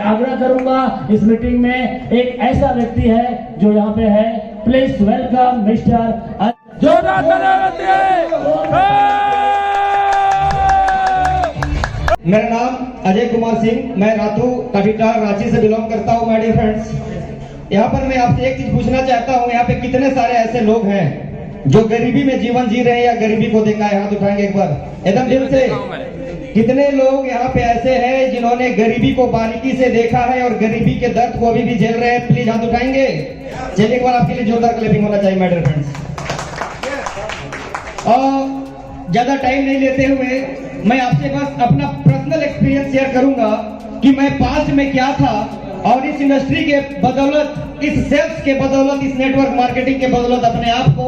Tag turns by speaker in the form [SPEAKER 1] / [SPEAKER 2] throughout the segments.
[SPEAKER 1] आग्रह करूंगा इस मीटिंग में एक ऐसा व्यक्ति है जो यहाँ पे है। प्लीज वेलकम मिस्टर
[SPEAKER 2] मेरा नाम अजय कुमार सिंह, मैं रातू काठीटार रांची से बिलोंग करता हूँ। माय डियर फ्रेंड्स, यहाँ पर मैं आपसे एक चीज पूछना चाहता हूँ, यहाँ पे कितने सारे ऐसे लोग हैं जो गरीबी में जीवन जी रहे हैं या गरीबी को देखा है? हाथ उठाएंगे एक बार एकदम दिल से। कितने लोग यहाँ पे ऐसे हैं जिन्होंने गरीबी को बारीकी से देखा है और गरीबी के दर्द को अभी भी झेल रहे हैं? प्लीज हाथ उठाएंगे। चलिए एक बार आपके लिए जोरदार क्लैपिंग होना चाहिए माय डियर फ्रेंड्स। और ज्यादा टाइम नहीं लेते हुए मैं आपसे बस अपना पर्सनल एक्सपीरियंस शेयर करूंगा कि मैं पास्ट में क्या था और इस इंडस्ट्री के बदौलत, इस सेल्स के बदौलत, इस नेटवर्क मार्केटिंग के बदौलत अपने आप को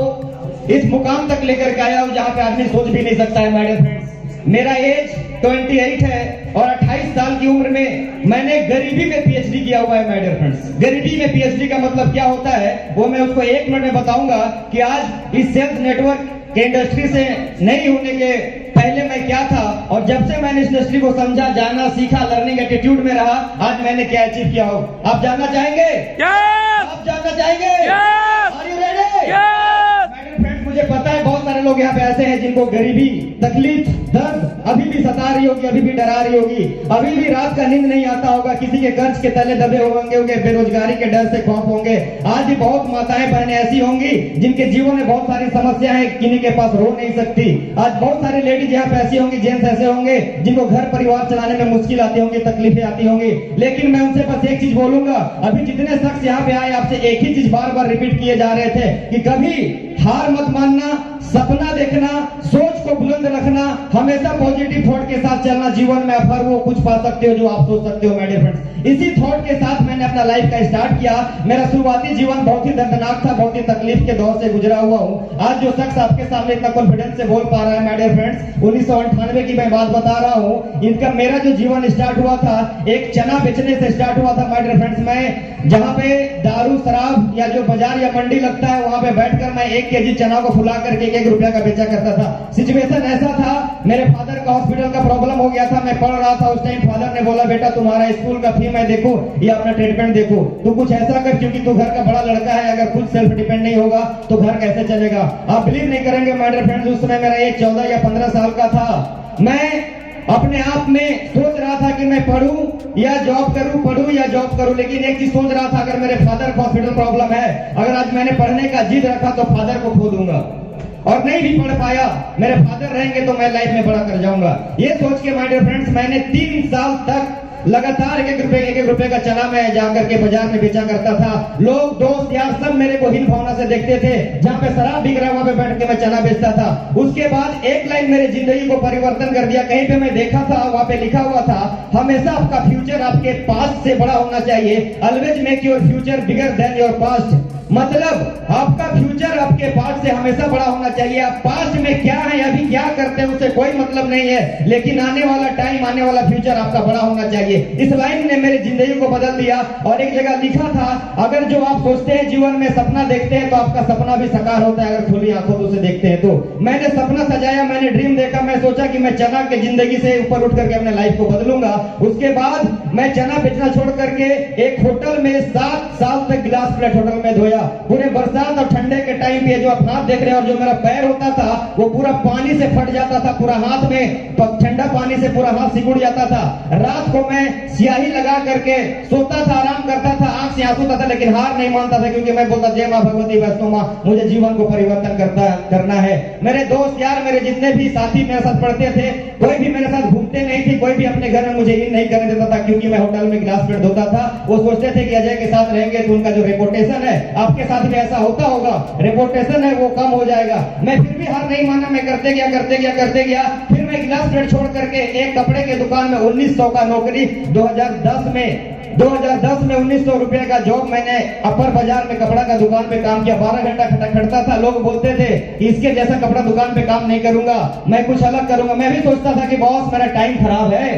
[SPEAKER 2] इस मुकाम तक लेकर के आया हूं जहां पे आदमी सोच भी नहीं सकता है। माय डियर फ्रेंड्स, मेरा एज 28 है और 28 साल की उम्र में मैंने गरीबी में पीएचडी किया हुआ है। माय डियर फ्रेंड्स, गरीबी में पीएचडी का मतलब क्या होता है वो मैं उसको 1 मिनट में बताऊंगा कि आज इस सेल्स नेटवर्क के इंडस्ट्री से नहीं होने के पहले मैं क्या था और जब से मैंने इस इंडस्ट्री को समझा, जाना, सीखा, लर्निंग एटीट्यूड में रहा, आज मैंने क्या अचीव किया हो। आप जानना चाहेंगे? आप जानना चाहेंगे? Are you ready? मुझे पता है बहुत सारे लोग यहाँ पे ऐसे हैं जिनको गरीबी, तकलीफ, दर्द अभी भी सता रही होगी, अभी भी डरा रही होगी, अभी भी रात का नींद नहीं आता होगा, किसी के कर्ज के तले दबे होंगे, बेरोजगारी के डर से खौफ होंगे। आज भी बहुत माताएं बहनें ऐसी होंगी जिनके जीवन में बहुत सारी समस्याएं हैं, किन्हीं के पास रो नहीं सकती। आज बहुत सारी लेडीज यहाँ पे ऐसी होंगी, जेंट्स ऐसे होंगे जिनको घर परिवार चलाने में मुश्किल आती होंगी, तकलीफें आती होंगी। लेकिन मैं उनसे बस एक चीज बोलूंगा, अभी जितने शख्स यहाँ पे आए आपसे एक ही चीज बार बार रिपीट किए जा रहे थे कि कभी हार मत मानना, सपना देखना, सोच को बुलंद रखना, हमेशा पॉजिटिव थॉट के साथ चलना। जीवन में आप हर वो कुछ पा सकते हो जो आप सोच सकते हो। माय डियर फ्रेंड्स, इसी थॉट के साथ मैंने अपना लाइफ का स्टार्ट किया। मेरा शुरुआती जीवन बहुत ही दर्दनाक था, बहुत ही तकलीफ के दौर से गुजरा हुआ हूँ। आज जो शख्स आपके सामने इतना कॉन्फिडेंस से बोल पा रहा है, माय डियर फ्रेंड्स, 1998 की मैं बात बता रहा हूँ। इनका मेरा जो जीवन स्टार्ट हुआ था एक चना बेचने से स्टार्ट हुआ था। माय डियर फ्रेंड्स, मैं जहाँ पे दारू, शराब या जो बाजार या मंडी लगता है वहां पे बैठकर मैं 1 केजी चना को फुला करके 1 रुपया का बेचा करता था। सिचुएशन ऐसा था, मेरे फादर का हॉस्पिटल का प्रॉब्लम हो गया था, मैं पढ़ रहा था उस टाइम। फादर ने बोला, बेटा तुम्हारा स्कूल का फी मैं देखूं या अपना ट्रीटमेंट देखूं, तू कुछ ऐसा कर क्योंकि तू घर का बड़ा लड़का है, अगर खुद सेल्फ डिपेंड नहीं होगा तो घर कैसे चलेगा। आप बिलीव नहीं करेंगे माय डियर फ्रेंड्स, उस समय मेरा एज 14 या 15 साल का था। मैं अपने आप में सोच रहा था कि मैं पढ़ूं या जॉब करूं, पढ़ूं या जॉब करूं, लेकिन एक चीज सोच रहा था, अगर मेरे फादर को हॉस्पिटल प्रॉब्लम है, अगर आज मैंने पढ़ने का जिद रखा तो फादर को खो दूंगा और नहीं भी पढ़ पाया, मेरे फादर रहेंगे तो मैं लाइफ में बड़ा कर जाऊंगा। ये सोच के माय डियर फ्रेंड्स मैंने 3 साल तक लगातार 1 रुपए का चना मैं जाकर के बाजार में बेचा करता था। लोग, दोस्त यार सब मेरे को हीन भावना से देखते थे। जहाँ पे शराब बिक रहा है वहां पे बैठ के मैं चना बेचता था। उसके बाद एक लाइन मेरी जिंदगी को परिवर्तन कर दिया। कहीं पे मैं देखा था, वहां पे लिखा हुआ था, हमेशा आपका फ्यूचर आपके पास्ट से बड़ा होना चाहिए। Always make your future bigger than your past. मतलब आपका फ्यूचर आपके पास्ट से हमेशा बड़ा होना चाहिए। आप पास्ट में क्या है, अभी क्या करते हैं, उससे कोई मतलब नहीं है, लेकिन आने वाला टाइम, आने वाला फ्यूचर आपका बड़ा होना चाहिए। इस लाइन ने मेरी जिंदगी को बदल दिया। और एक जगह लिखा था, अगर जो आप सोचते हैं जीवन में, सपना देखते हैं, तो आपका सपना भी साकार होता है अगर खुली आंखों से उसे देखते हैं तो। मैंने सपना सजाया, मैंने ड्रीम देखा, मैं सोचा कि मैं चना के जिंदगी से ऊपर उठ करके अपने लाइफ को बदलूंगा। उसके बाद मैं चना बेचना छोड़ करके एक होटल में 7 साल तक गिलास प्लेट होटल में धोया। पूरे बरसात और ठंडे के टाइम पे जो आप हाथ देख रहे हैं, और जो मेरा पैर होता था वो पूरा पानी से फट जाता था, पूरा हाथ में ठंडा पानी से पूरा हाथ सिकुड़ जाता था। रात को मैं स्याही लगा करके सोता था, आराम करता था, आंख से आंसू आता था, लेकिन हार नहीं मानता था, क्योंकि मैं बोलता, जय मां भगवती वैष्णो मां, मुझे जीवन को परिवर्तन करना है। मेरे दोस्त यार, मेरे जितने भी साथी मेरे साथ पढ़ते थे, कोई भी मेरे साथ घूमते नहीं थे, कोई भी अपने घर में मुझे इन नहीं करने देता था, क्योंकि मैं होटल में गिलास प्लेट धोता था। वो सोचते थे कि अजय के साथ रहेंगे तो उनका जो रेपुटेशन है, आपके साथ भी ऐसा होता होगा, रेपुटेशन है वो कम हो जाएगा। मैं फिर भी हार नहीं माना, मैं करते गया। फिर मैं गिलास प्लेट छोड़ करके एक कपड़े के दुकान में 1900 का नौकरी 2010 में 1900 रुपए का जॉब मैंने अपर बाजार में कपड़ा का दुकान पे काम किया। 12 घंटा खटता था। लोग बोलते थे इसके जैसा कपड़ा दुकान पे काम नहीं करूंगा, मैं कुछ अलग करूंगा। मैं भी सोचता था कि बॉस मेरा टाइम खराब है,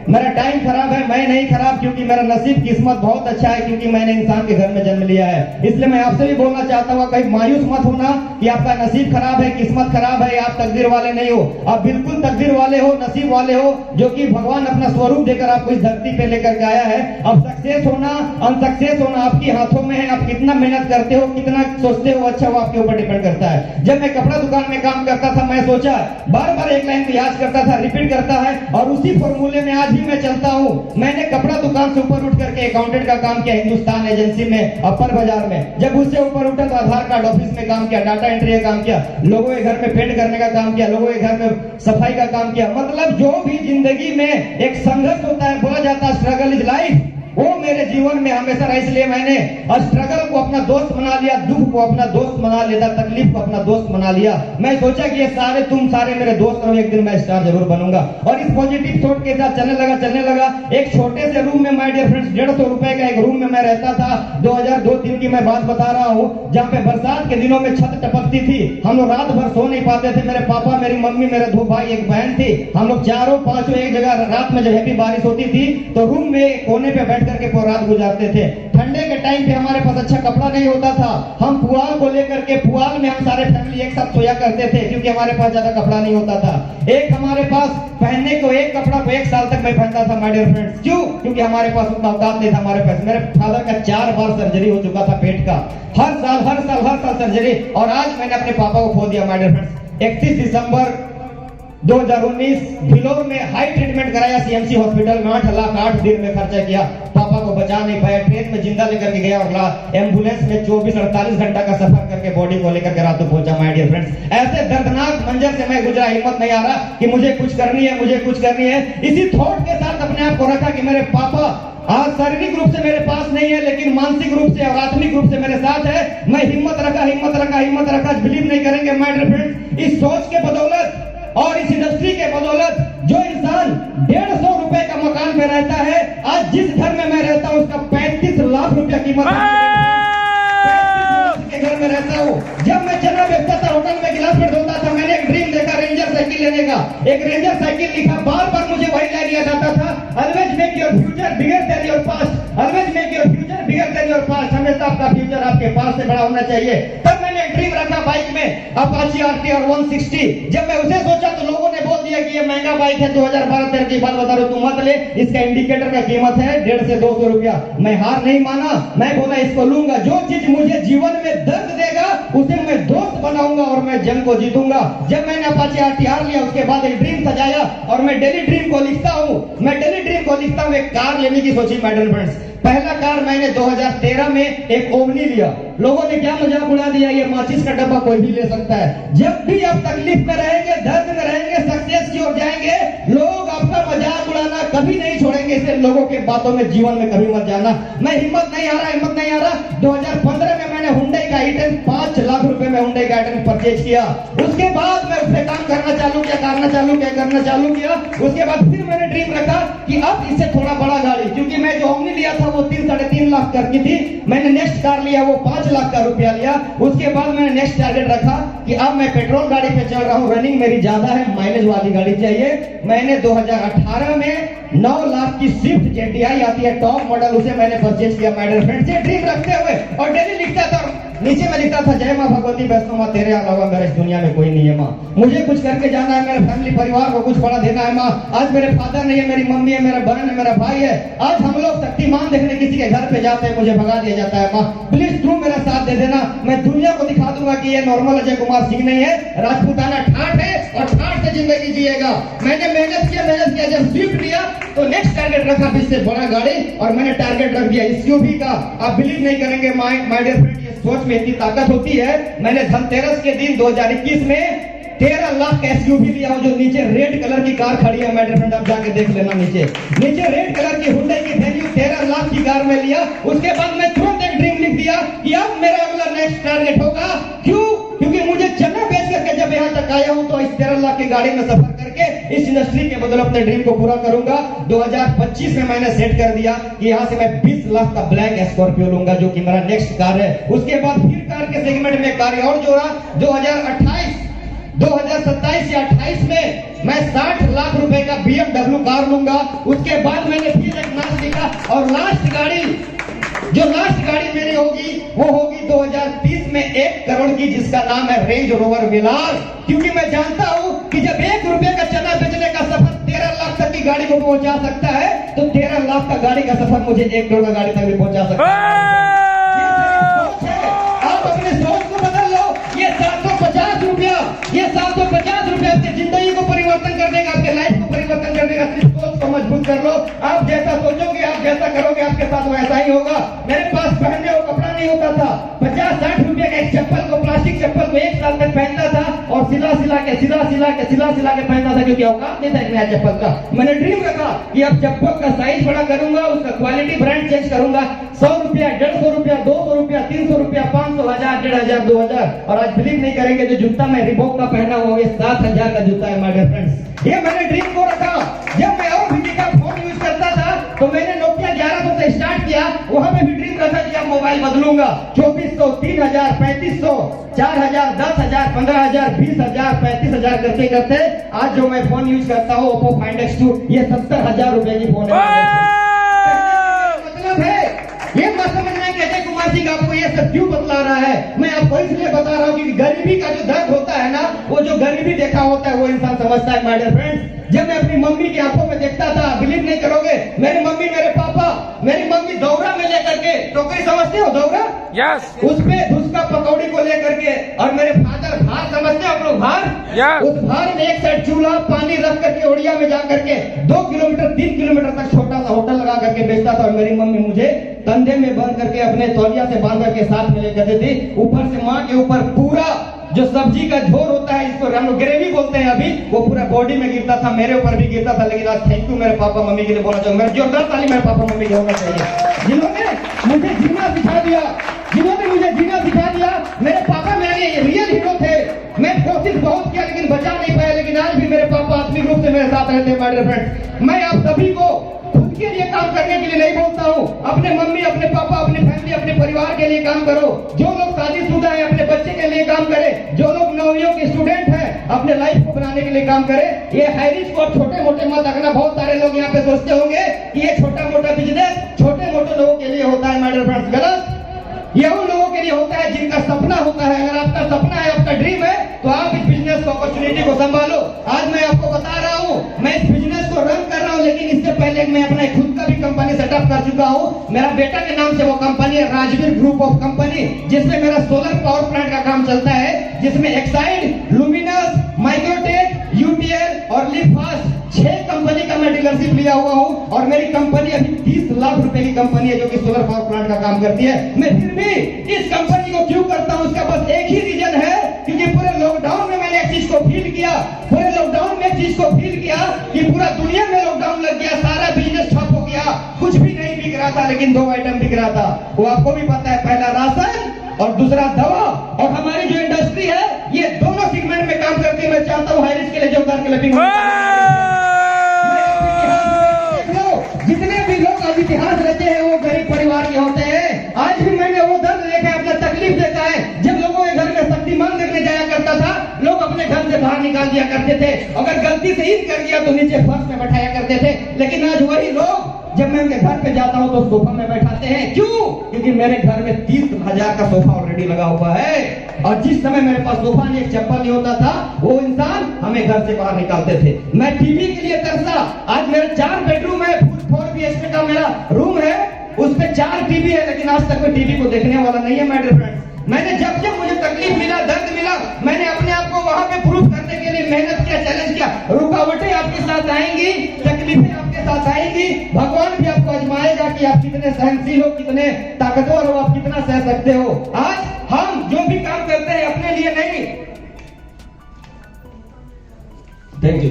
[SPEAKER 2] मेरा टाइम खराब है, मैं नहीं खराब, क्योंकि मेरा नसीब किस्मत बहुत अच्छा है, क्योंकि मैंने इंसान के घर में जन्म लिया है। इसलिए मैं आपसे भी बोलना चाहता हूँ, कहीं मायूस मत होना कि आपका नसीब खराब है, किस्मत खराब है, आप तकदीर वाले नहीं हो। आप बिल्कुल तकदीर वाले हो, नसीब वाले हो, जो कि भगवान अपना स्वरूप देकर आपको इस धरती पे लेकर के आया है। अब सक्सेस होना अनसक्सेस होना आपके हाथों में है। आप कितना मेहनत करते हो, कितना सोचते हो अच्छा, वो आपके ऊपर डिपेंड करता है। जब मैं कपड़ा दुकान में काम करता था, मैं सोचा बार बार एक लाइन को याद करता था, रिपीट करता है, और उसी फॉर्मूले में आज भी मैं चलता हूँ। मैंने कपड़ा दुकान से ऊपर उठ करके अकाउंटेंट का काम किया हिंदुस्तान एजेंसी में, अपर बाजार में। जब उससे ऊपर उठा तो आधार कार्ड ऑफिस में काम किया, डाटा एंट्री का काम किया, लोगों के घर में पेंट करने का काम किया, लोगों के घर में सफाई का काम किया। मतलब जो भी जिंदगी में एक संघर्ष होता है, बोला जाता है स्ट्रगल इज लाइफ, वो मेरे जीवन में हमेशा रहा। इसलिए मैंने स्ट्रगल को अपना दोस्त बना लिया, दुख को अपना दोस्त बना लिया, तकलीफ को अपना दोस्त बना लिया। मैं सोचा कि ये सारे तुम सारे मेरे दोस्त रहो, एक दिन मैं स्टार जरूर बनूंगा। और इस पॉजिटिव थॉट के साथ चलने लगा। एक छोटे से रूम में माय डियर फ्रेंड्स, 150 रुपए का एक रूम में मैं रहता था। 2002-3 की मैं बात बता रहा हूँ, जहाँ पे बरसात के दिनों में छत टपकती थी। हम लोग रात भर सो नहीं पाते थे। मेरे पापा, मेरी मम्मी, मेरे 2 भाई, एक बहन थी। हम लोग चारों पांचों एक जगह, रात में जब हैवी बारिश होती थी तो रूम में कोने पे बैठ करके पूरी रात गुजारते थे। ठंडे के टाइम पे हमारे पास अच्छा कपड़ा नहीं होता था। हम पुआल को लेकर के, पुआल में हम सारे फैमिली एक साथ सोया करते थे, क्योंकि हमारे पास ज्यादा कपड़ा नहीं होता था। एक हमारे पास पहनने को एक कपड़ा को 1 साल तक मैं पहनता था माय डियर फ्रेंड्स। क्यों? क्योंकि हमारे पास उतना औकात नहीं था हमारे पास। मेरे फादर का 4 बार सर्जरी हो चुका था पेट का, हर साल सर्जरी। और आज मैंने अपने पापा को खो दिया माय डियर फ्रेंड्स। 31 दिसंबर 2019 फिलौर में हाई ट्रीटमेंट कराया सीएमसी हॉस्पिटल में। 8 लाख 8 दिन में खर्चा किया, पापा को बचा नहीं पाया। ट्रेन में जिंदा लेकर के गया और एम्बुलेंस में 24-48 घंटा का सफर करके बॉडी को लेकर के रातों पहुंचा माय डियर फ्रेंड्स। ऐसे दर्दनाक मंजर से मैं गुजरा। हिम्मत नहीं आ रहा कि मुझे कुछ करनी है, मुझे कुछ करनी है। इसी थॉट के साथ अपने आप को रखा कि मेरे पापा आज शारीरिक रूप से मेरे पास नहीं है, लेकिन मानसिक रूप से और आत्मिक रूप से मेरे साथ है। मैं हिम्मत रखा। बिलीव नहीं करेंगे माय डियर फ्रेंड्स, इस सोच के बदौलत और इस इंडस्ट्री के बदौलत जो इंसान 150 रुपए का मकान में रहता है, आज जिस घर में मैं रहता हूं उसका 35 लाख रुपया कीमत के घर में रहता हूं। जब मैं चना बेचता था, होटल में गिलास में धोता था, मैंने एक ड्रीम देखा रेंजर साइकिल लेने का। एक रेंजर साइकिल लिखा, बार बार मुझे वही लाइन लिया जाता था, always make your future bigger than your past, always make your future bigger than your past. हमेशा आपका फ्यूचर आपके पास से बड़ा होना चाहिए। तब मैंने ड्रीम रखा बाइक में, अपाची RT और 160। जब मैं उसे सोचा तो लोगों ने बोल दिया कि ये महंगा बाइक है, 2012-13 की बात बता रहा हूं, तू मत ले, इसका इंडिकेटर का कीमत है 150 से 200 रुपया। मैं हार नहीं माना, मैं बोला इसको लूंगा। जो चीज मुझे जीवन में दर्द देगा उसे मैं दोस्त बनाऊंगा और मैं जंग को जीतूंगा। जब मैंने अपाची RTR लिया, उसके बाद एक ड्रीम सजाया और मैं डेली ड्रीम को लिखता हूं। एक कार लेने की सोची माय डियर फ्रेंड्स। पहला कार मैंने 2013 में एक ओमनी लिया। लोगों ने क्या मजाक उड़ा दिया, ये माचिस का डब्बा कोई भी ले सकता है। जब भी आप तकलीफ में रहेंगे, दर्द में रहेंगे, सक्सेस की ओर जाएंगे, लोग आपका मजाक उड़ाना कभी नहीं छोड़ेंगे। इसलिए लोगों के बातों में जीवन में कभी मत जाना। मैं हिम्मत नहीं आ रहा। 2015 में मैंने हुंडई का i10 5 लाख रुपए में हुंडई का i10 परचेज किया। उसके बाद मैं उससे काम करना चालू किया। उसके बाद फिर मैंने ड्रीम रखा कि अब इससे थोड़ा बड़ा गाड़ी, क्योंकि मैं जो ओमनी लिया था वो 3-3.5 लाख की थी। मैंने नेक्स्ट कार लिया, वो 5 लाख का रुपया लिया। उसके बाद मैंने नेक्स्ट टारगेट रखा कि अब मैं पेट्रोल गाड़ी पे चल रहा हूँ, रनिंग मेरी ज्यादा है, माइलेज वाली गाड़ी चाहिए। मैंने 2018 में 9 लाख की स्विफ्ट जेटीआई आती है टॉप मॉडल, उसे मैंने परचेज किया माय डियर फ्रेंड्स। ये ड्रीम रखते हुए और डेली लिखता था, नीचे में लिखता था, जय मां भगवती वैष्णो मां, तेरे अलावा मेरे इस दुनिया में कोई नहीं है मां। मुझे कुछ करके जाना है, मेरे फैमिली परिवार को कुछ बड़ा देना है मां। आज मेरे फादर नहीं है, मेरी मम्मी है, मेरा बहन है, मेरा भाई है। आज हम लोग शक्तिमान देखने किसी के घर पे जाते हैं, मुझे भगा दिया जाता है मां। प्लीज तुम मेरा साथ दे देना। मैं दुनिया को दिखा दूंगा कि ये नॉर्मल अजय कुमार सिंह नहीं है, राजपूताना ठाठ है और ठाठ से जिंदगी जिएगा। मैंने मेहनत किया। जब स्विफ्ट लिया तो नेक्स्ट टारगेट रखा इससे बड़ा गाड़ी, और मैंने टारगेट रख दिया SUV का। आप बिलीव नहीं करेंगे माय डियर फ्रेंड, ये सोच में इतनी ताकत होती है। मैंने धनतेरस के दिन 2021 में 13 लाख का SUV लिया हूं, जो नीचे रेड कलर की कार खड़ी है माय डियर फ्रेंड, आप जाके देख लेना। नीचे रेड कलर की हुंडई की वैल्यू 13 लाख की कार में लिया। उसके बाद मैं तुरंत एक ड्रीम लिख दिया कि अब मेरा अगला नेक्स्ट टारगेट होगा। क्यों? क्योंकि मुझे चना बेच करके जब यहाँ तक आया हूं तो इस 13 लाख की गाड़ी में सफर करके इस इंडस्ट्री के बदौलत अपने ड्रीम को पूरा करूंगा। 2025 में मैंने सेट कर दिया कि यहाँ से मैं 20 लाख का ब्लैक स्कॉर्पियो लूंगा, जो कि मेरा नेक्स्ट कार है। उसके बाद फिर कार के सेगमेंट में कार और जोड़ा। 2028 2027 या 28 में मैं 60 लाख रुपए का BMW कार लूंगा। उसके बाद मैंने फिर एक नाम लिखा और लास्ट गाड़ी मेरी होगी वो होगी 2030 में 1 करोड़ की, जिसका नाम है रेंज रोवर विलास। क्योंकि मैं जानता हूं कि जब 1 रुपए का चना बेचने का सफर 13 लाख तक की गाड़ी को पहुंचा सकता है, तो 13 लाख का गाड़ी का सफर मुझे 1 करोड़ का गाड़ी तक भी पहुंचा सकता है। आप अपने सोच को बदल लो। ये 750 रुपया आपकी जिंदगी को परिवर्तन कर देगा, आपके लाइफ को परिवर्तन कर देगा। सिर्फ सोच को मजबूत कर लो। आप जैसा सोचोगे, आप जैसा करोगे, आपके साथ वैसा ही होगा। मेरे पास पहनने को कपड़ा नहीं होता था। 50-60 रुपए का एक चप्पल को, प्लास्टिक चप्पल को 1 साल तक पहनता था और सिला सिला के पहनता था, क्योंकि औकात नहीं था एक नया चप्पल का। मैंने ड्रीम रखा कि अब चप्पल का साइज बड़ा करूंगा, उसका क्वालिटी ब्रांड चेंज करूंगा। 100 रुपया, 150 रुपया, 200 रुपया, 300 रुपया, 500, 1000, 1500, 2000। और आज बिलीव नहीं करेंगे, जो जूता मैं रिबॉक का पहना हुआ है 7000 का जूता है माय डियर फ्रेंड्स। ये मैंने ड्रीम को रखा। जब मैं और भी का फोन यूज करता था तो मैंने नोकिया 1100 से स्टार्ट किया। वहां पे भी ड्रीम रखा कि अब मोबाइल बदलूंगा। 2400, 3000, 3500, 4000, 10000, 15000, 20000, 35000 करते करते आज जो मैं फोन यूज करता हूँ Oppo Find X2, ये 70000 रुपए की फोन है। मतलब है ये मत समझना कि अजय कुमार सिंह आपको ये सब क्यों बतला रहा है। मैं आपको इसलिए बता रहा हूँ कि गरीबी का जो दर्द होता है ना, वो जो गरीबी देखा होता है वो इंसान समझता है माय डियर फ्रेंड्स। जब मैं अपनी मम्मी की आंखों में देखता था, बिलीव नहीं करोगे, मेरी मम्मी, मेरे पापा, मेरी मम्मी दौरा में लेकर के, टोकरी समझते हो दौरा?
[SPEAKER 3] यस।
[SPEAKER 2] उसपे धुसका पकौड़ी को लेकर के, और मेरे फादर भार समझते हो आप लोग, भार?
[SPEAKER 3] यस।
[SPEAKER 2] उस भार में एक साइड चूल्हा पानी रख करके ओडिया में जाकर के 2 किलोमीटर 3 किलोमीटर तक छोटा सा होटल लगा करके बेचता था। और मेरी मम्मी मुझे कंधे में बांध करके अपने तौलिया से बांध करके साथ में लेकर देती। ऊपर से माँ के ऊपर पूरा जो सब्जी का झोर होता है, इसको हम लोग ग्रेवी बोलते हैं अभी, वो पूरा बॉडी में गिरता था, मेरे ऊपर भी गिरता था। लेकिन आज थैंक यू मेरे पापा मम्मी के लिए बोलना चाहूंगा। जोरदार ताली मेरे पापा मम्मी के होना चाहिए, जिन्होंने मुझे जीना सिखा दिया, मेरे पापा मेरे रियल हीरो थे। मैं कोशिश बहुत किया लेकिन बचा नहीं पाया, लेकिन आज भी मेरे पापा आत्मिक रूप से मेरे साथ रहते हैं माय डियर फ्रेंड्स। मैं आप सभी को खुद के लिए काम करने के लिए नहीं बोलता हूँ। अपने मम्मी, अपने पापा, अपने फैमिली, अपने परिवार के लिए काम करो। जो लोग शादीशुदा है अपने बच्चे के लिए काम करें। जो लोग नौवीं के स्टूडेंट हैं अपने लाइफ को बनाने के लिए काम करें। ये हाई रिस्क और छोटे मोटे मत रखना। बहुत सारे लोग यहाँ पे सोचते होंगे कि ये छोटा मोटा बिजनेस छोटे मोटे लोगों के लिए होता है माय डियर फ्रेंड्स। गलत। ये उन लोगों के लिए होता है जिनका सपना होता है। अगर आपका सपना है, आपका ड्रीम है, तो आप इस बिजनेस को, अपॉर्चुनिटी को संभालो। आज मैं आपको बता रहा हूँ, मैं इस बिजनेस को रन कर रहा हूँ, लेकिन इससे पहले मैं अपना खुद का भी कंपनी सेटअप कर चुका हूँ। मेरा बेटा के नाम से वो कंपनी है राजवीर ग्रुप ऑफ कंपनी, जिसमें मेरा सोलर पावर प्लांट का काम चलता है, जिसमें एक्साइड, लुमिनस, माइक्रोटेक, यूटीएल और लिफास्ट 6 कंपनी का मैं डीलरशिप लिया हुआ हूँ। और मेरी कंपनी अभी 30 लाख रुपए की कंपनी है, जो कि सोलर पावर प्लांट का काम करती है। मैं फिर भी इस कंपनी को क्यों करता हूँ, उसका बस एक ही रीजन है, क्योंकि पूरे लॉकडाउन में मैंने एक चीज को फील किया। कि पूरा दुनिया में लॉकडाउन लग गया, सारा बिजनेस ठप हो गया, कुछ भी नहीं बिक रहा था, लेकिन 2 आइटम बिक रहा था। वो आपको भी पता है, पहला राशन और दूसरा दवा। और हमारी जो इंडस्ट्री है, ये दोनों सेगमेंट में काम करती है। मैं चाहता हूँ हाइरिस के लिए जोरदार क्लैपिंग। जितने भी लोग अब इतिहास रचे हैं वो गरीब परिवार के होते हैं। आज भी मैंने वो दर्द देखा है, अपना तकलीफ देखा है। जब लोगों के घर में शक्तिमान देखने जाया करता था, लोग अपने घर से बाहर निकाल दिया करते थे। अगर गलती से ईद कर दिया तो नीचे फर्श में बैठाया करते थे। लेकिन आज वही लोग जब मैं उनके घर पे जाता हूँ तो सोफा में बैठाते हैं। क्यों? क्योंकि मेरे घर में 30,000 का सोफा ऑलरेडी लगा हुआ है। और जिस समय मेरे पास सोफा नहीं, एक चप्पल नहीं होता था, वो इंसान हमें घर से बाहर निकालते थे। मैं टीवी के लिए तरसा। आज मेरे 4 बेडरूम है, 4 BHK का मेरा रूम है, उस पे 4 टीवी है, लेकिन आज तक कोई टीवी को देखने वाला नहीं है माय डियर फ्रेंड्स। मैंने जब जब मुझे तकलीफ मिला, दर्द मिला, मैंने अपने आप को वहां पे प्रूफ करने के लिए मेहनत किया, चैलेंज किया। रुकावटें आपके साथ आएंगी, तकलीफें आपके साथ आएंगी, भगवान भी आपको आजमाएगा कि आप कितने सहनशील हो, कितने ताकतवर हो, आप कितना सह सकते हो। आज हम जो भी काम करते हैं अपने लिए नहीं, थैंक यू,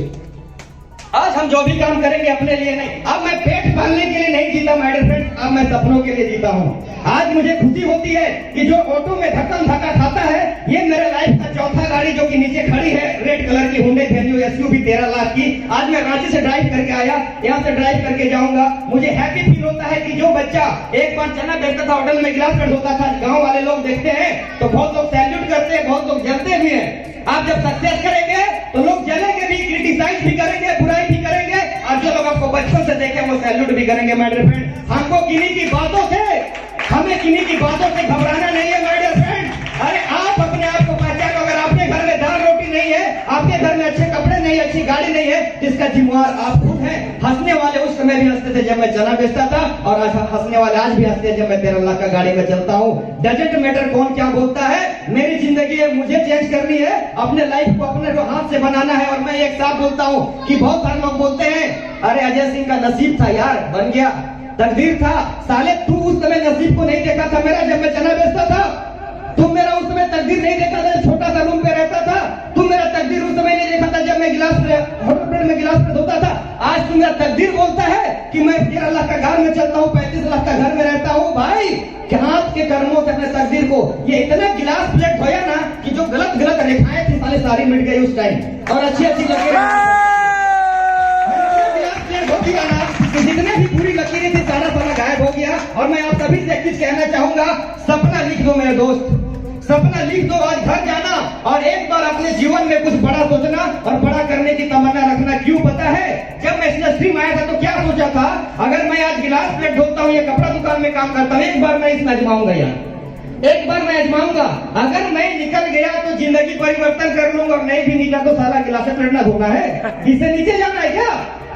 [SPEAKER 2] आज हम जो भी काम करेंगे अपने लिए नहीं। अब मैं पेट पालने के लिए नहीं जीता माय डियर फ्रेंड्स, अब मैं सपनों के लिए जीता हूँ। आज मुझे खुशी होती है कि जो ऑटो में धक्कम धक्का खाता है, ये मेरे लाइफ का चौथा गाड़ी जो कि नीचे खड़ी है, रेड कलर की हुंडई वेन्यू SUV 13 लाख की। आज मैं रांची से ड्राइव करके आया, यहाँ से ड्राइव करके जाऊंगा। मुझे हैप्पी फील होता है कि जो बच्चा एक बार चना बेचता था, होटल में गिलास कट होता था, गाँव वाले लोग देखते हैं तो बहुत लोग सैल्यूट करते हैं, बहुत लोग जलते भी हैं। आप जब सक्सेस करेंगे तो लोग जलेंगे भी, क्रिटिसाइज भी करेंगे, बुराई भी करेंगे, और जो लोग आपको बचपन से देखे वो सैल्यूट भी करेंगे माय डियर फ्रेंड। हमको किन्हीं की बातों से, हमें किन्हीं की बातों से घबराना नहीं है माय डियर फ्रेंड। अरे आप अपने आप को पहचानो। अगर आपके घर में दाल रोटी नहीं है, आपके घर में अच्छे कपड़े नहीं, अच्छी गाड़ी नहीं है, इसका जिम्मेवार आप खुद हैं। हंसने वाले उस समय भी हंसते थे जब मैं चना बेचता था, और हंसने वाले आज भी हंसते हैं जब मैं 13 लाख का गाड़ी में चलता हूँ। डजंट मैटर कौन क्या बोलता है, मेरी जिंदगी है, मुझे चेंज करनी है, अपने लाइफ को अपने हाथ से बनाना है। और मैं एक साथ बोलता हूँ कि बहुत सारे लोग बोलते हैं अरे अजय सिंह का नसीब था यार, बन गया, तकदीर था। साले तू उस समय नसीब को नहीं देखा था मेरा, जब मैं चना बेचता था। तुम मेरा उस समय तकदीर नहीं देखा था, छोटा सा रूम पे रहता था। तुम मेरा तकदीर उस समय नहीं देखा था जब मैं गिलास होटल में गिलास पे धोता था। आज तुम मेरा तकदीर बोलता है कि मैं 13 लाख का घर में चलता हूँ, 35 लाख का घर में रहता हूँ। भाई हाथ के कर्मों से अपने तकदीर को, ये इतना गिलास प्लेट धोया ना कि जो गलत गलत रेखाएं थी साले सारी मिट गई उस टाइम, और अच्छी अच्छी लकीरें होती ना, तो जितने भी पूरी लकीरें थी सारा गायब हो गया। और मैं आप सभी से एक चीज कहना चाहूंगा, सपना लिख दो मेरे दोस्त, सपना लिख दो। आज घर जाना और एक बार अपने जीवन में कुछ बड़ा सोचना और बड़ा करने की तमन्ना रखना। क्यों पता है, जब मैं इस इंडस्ट्री में आया था तो क्या सोचा था, अगर मैं आज गिलास प्लेट धोता हूँ या कपड़ा दुकान में काम करता हूँ, एक बार मैं इसमें आजमाऊंगा यार, एक बार मैं आजमाऊंगा। अगर मैं निकल गया तो जिंदगी परिवर्तन कर लूंगा, और नहीं भी निकला तो सारा गिलास प्लेट ना धोना है, इससे नीचे जाना है क्या।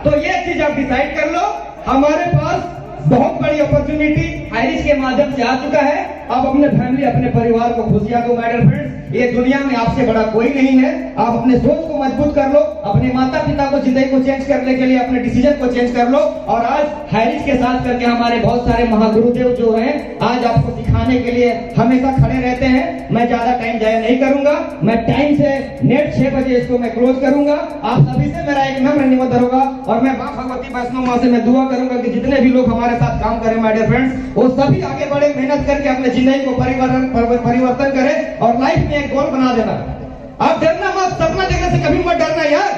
[SPEAKER 2] तो ये चीज आप डिसाइड कर लो। हमारे पास बहुत बड़ी अपॉर्चुनिटी आयरिश के माध्यम से आ चुका है। आप अपने फैमिली, अपने परिवार को खुशियां दो माय डियर फ्रेंड्स। ये दुनिया में आपसे बड़ा कोई नहीं है। आप अपने सोच को मजबूत कर लो, अपने माता पिता को, जिंदगी को चेंज करने के लिए अपने डिसीजन को चेंज कर लो। और आज हैरिस के साथ करके हमारे बहुत सारे महागुरुदेव जो हैं आज आपको सिखाने के लिए हमेशा खड़े रहते हैं। मैं ज्यादा टाइम जाया नहीं करूंगा, मैं टाइम से नेट 6 बजे इसको मैं क्लोज करूंगा। आप सभी से मेरा एक नम्र निवेदन होगा, और मैं मां भगवती वैष्णो मां से मैं दुआ करूंगा कि जितने भी लोग हमारे साथ काम करें माय डियर फ्रेंड्स, वो सभी आगे बढ़े, मेहनत करके अपने जिंदगी को परिवर्तन करें और लाइफ में एक गोल बना देना। आप डरना मत, सपना देखने से कभी मत डरना यार,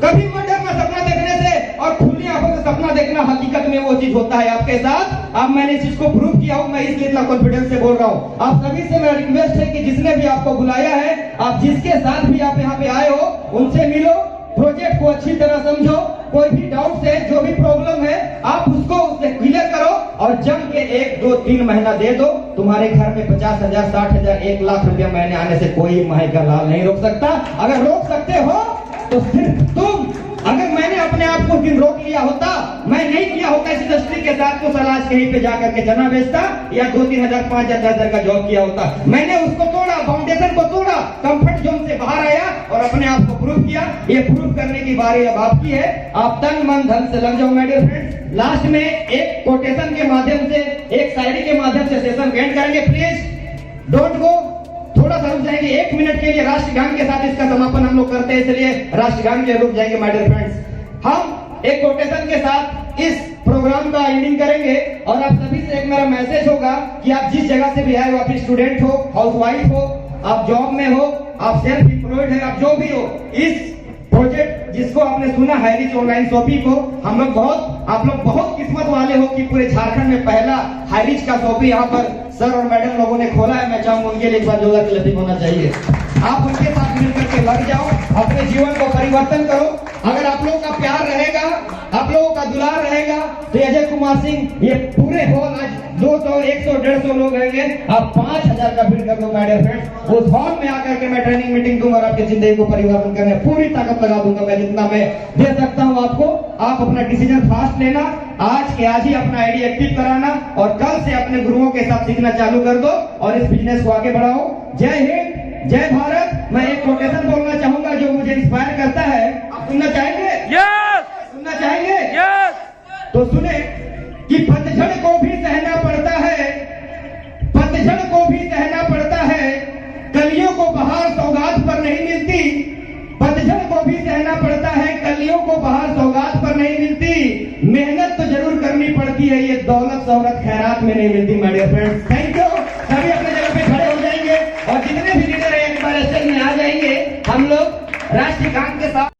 [SPEAKER 2] कभी मत डरना सपना देखने से। और खुली आंखों से सपना देखना, हकीकत में वो चीज होता है आपके साथ। अब मैंने इस चीज को प्रूव किया हूं, मैं इसलिए इतना कॉन्फिडेंस से बोल रहा हूं। आप सभी से मेरा रिक्वेस्ट है कि जिसने भी आपको बुलाया है, आप जिसके साथ भी आप यहाँ पे आए हो, उनसे मिलो, प्रोजेक्ट को अच्छी तरह समझो। कोई भी डाउट है, जो भी प्रॉब्लम है, आप उसको उससे क्लियर करो, और जम के 1, 2, 3 महीना दे दो। तुम्हारे घर में 50,000, 60,000, 1 लाख रुपया महीने आने से कोई माही का लाल नहीं रोक सकता। अगर रोक सकते हो तो सिर्फ तुम। अगर मैंने अपने आप को दिन रोक लिया होता, मैं नहीं किया होता इस इंडस्ट्री के साथ, तो सलाश कहीं पे जाकर के चना बेचता या 2-3 हजार, 5 हजार, 10 हजार का जॉब किया होता। मैंने उसको तोड़ा, फाउंडेशन को तोड़ा, कंफर्ट जोन से बाहर आया और अपने आप को प्रूव किया। ये प्रूव करने की बारी अब आपकी है। आप तन मन धन से लग जाओ माय डियर फ्रेंड्स। लास्ट में एक कोटेशन के माध्यम से, एक शायरी के माध्यम से सेशन एंड करेंगे। प्लीज डोंट गो, थोड़ा सा रुक जाएंगे 1 मिनट के लिए। राष्ट्रगान के साथ इसका समापन हम लोग करते हैं, इसलिए राष्ट्रगान के रुक जाएंगे माय डियर फ्रेंड्स। हम एक कोटेशन के साथ इस प्रोग्राम का एंडिंग करेंगे। और आप सभी से एक मेरा मैसेज होगा कि आप जिस जगह से भी आए हो, आप स्टूडेंट हो, हाउसवाइफ हो, आप जॉब में हो, आप सेल्फ एम्प्लॉयड है, आप जो भी हो, इस प्रोजेक्ट जिसको आपने सुना हैरिस ऑनलाइन शॉपिंग को, हम लोग आप लोग बहुत किस्मत वाले हो कि पूरे झारखंड में पहला हैरिस का शॉपिंग यहाँ पर सर और मैडम लोगों ने खोला है। मैं चाहूंगा उनके लिए एक बार जोरदार क्लैपिंग होना चाहिए। आप उनके साथ मिलकर के लग जाओ, अपने जीवन को परिवर्तन करो। अगर आप लोगों का प्यार रहेगा, आप लोगों का दुलार रहेगा, तो अजय कुमार सिंह ये पूरे हॉल आज 200, 100, 150 लोग रहेंगे, आप 5000 का भीड़ कर दो माय डियर फ्रेंड्स। उस हॉल में आकर के मैं ट्रेनिंग मीटिंग दूंगा और आपकी जिंदगी को परिवर्तन करने पूरी ताकत लगा दूंगा। मैं जितना मैं दे सकता हूँ आपको, आप अपना डिसीजन फास्ट लेना, आज के आज ही अपना आईडी एक्टिव कराना, और कल से अपने गुरुओं के साथ सीखना चालू कर दो और इस बिजनेस को आगे बढ़ाओ। जय हिंद, जय भारत। मैं एक कोटेशन बोलना चाहूंगा जो मुझे इंस्पायर करता है। आप सुनना चाहेंगे?
[SPEAKER 3] यस।
[SPEAKER 2] सुनना चाहेंगे?
[SPEAKER 3] यस।
[SPEAKER 2] तो सुने कि पतझड़ को भी सहना पड़ता है, पतझड़ को भी सहना पड़ता है, कलियों को बहार सौगात पर नहीं मिलती। पतझड़ को भी सहना पड़ता है, कलियों को बहार सौगात पर नहीं मिलती। मेहनत तो जरूर करनी पड़ती है, ये दौलत शौहरत खैरात में नहीं मिलती my dear friends. Thank you. सभी अपने जगह पे खड़े हो जाएंगे और जितने भी लीडर हैं एक बार स्टेज में आ जाएंगे। हम लोग राष्ट्रगान के साथ